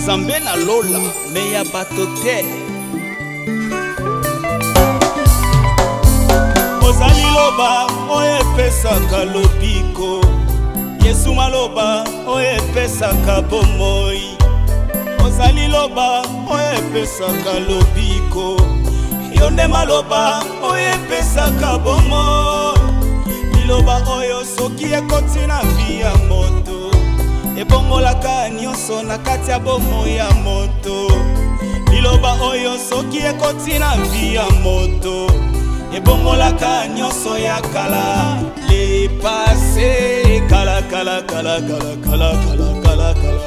Nzambe na lola me ya bato te. Ozali loba oyo epesaka lobiko, Yesu maloba oyo epesaka bomoi. Ozali loba oyo epesaka lobiko, yo nde maloba oyo epesaka bomoi. Liloba oyo soki ekoti na vi ya moto, ebongolaka nyonso na kati ya bomoi ya moto. Liloba oyo soki ekoti na vi ya moto, ebongolaka nyonso ya kala. Le passé kala kala kala kala kala kala kala kala.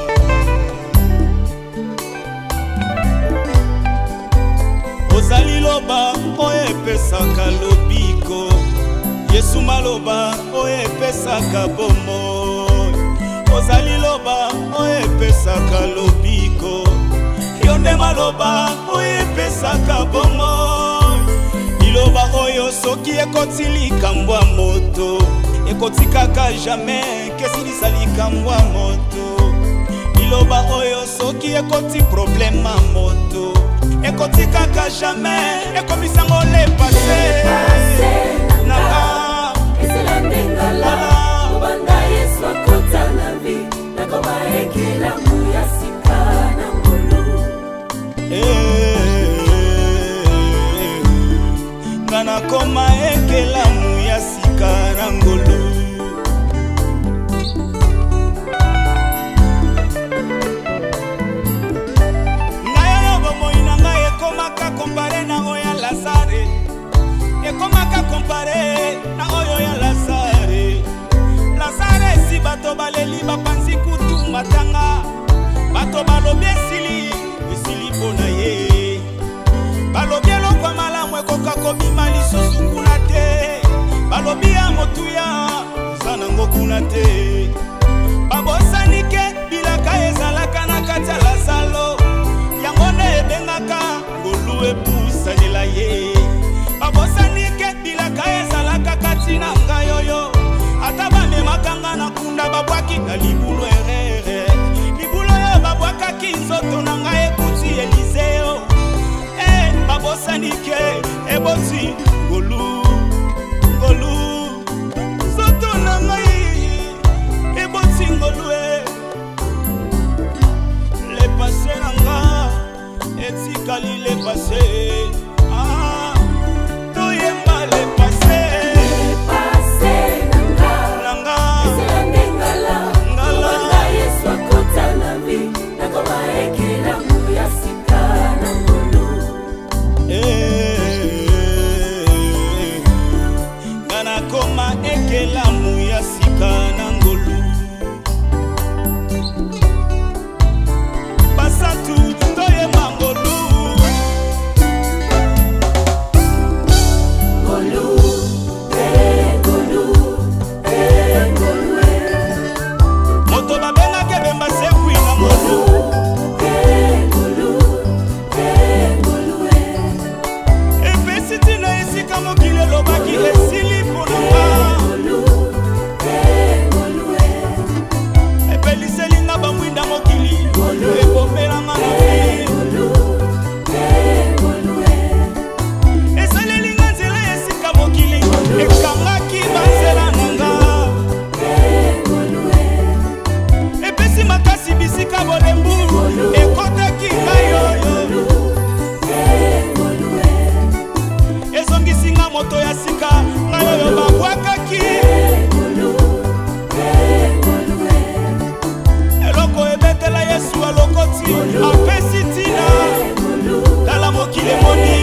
Ozali loba oyo epesaka lobiko, Yesu maloba oyo epesaka bomoi. Ozali loba oyo epesaka lobiko, yo nde maloba oyo epesaka bomoi. Liloba oyo soki ekoti likambo ya moto, ekotikaka jamais kesilisa likambo ya moto. Liloba oyo soki ekoti problème ya moto, ekotikaka jamais ekomisango le passé. Naka esela ndengala obanda Yesu akota na vi, nakoma ekela muya sika na ngolu. Ngana koma ekela muya sika na ngolu. Ngaya bomoi na ngai ekomaka kompare na oya Lazare, ekomaka kompare na oyo ya Lazare. Lazare si bato baleli bapanzi kutu matanga, bato balobi esili pona ye. Balobi elokwa malamu ekoka kobima lisusu kuna te, balobi ya motuya eza nango kuna te. Babosanike bilaka ezalaka na kati ya Lazalo, yango nde ebengaka ngolu epusalela ye. Babosanike bilaka ezalaka kati na ngai oyo, ata bamemakanga na kunda babwaki na libulu erere. Libulu oyo babwakaki nzoto na ngai ekuti Eliseo. Babosanike eboti ngolu ngolu, nzoto na ngai eboti ngolu. Le passé na nga etikali le passé. Toyemba le passé. Le passé nanga esela ndengala obanda Yesu akota na vi, nakoma ekela muya sika na ngolu. Ngana koma ekela muya sika na ngolu. Basatu toyemba ngolu. Ngolu, ngolu, ngolu. Moto babengaka bemba sekwi na ngolu. Epesiti na esika mokili elobaki esili mpona nga. Epeliselinga bamwinda mokili ekomelanga na vi. Esalelinga nzela esika mokili ekangaki banzela na nga. Epesi makasi bisika bolembu ekotaki ngai oyo. Ezongisinga moto ya sika ngai oyo babwakaki. Eloko ebetela Yesu alokoti apesi tina, tala mokili emoni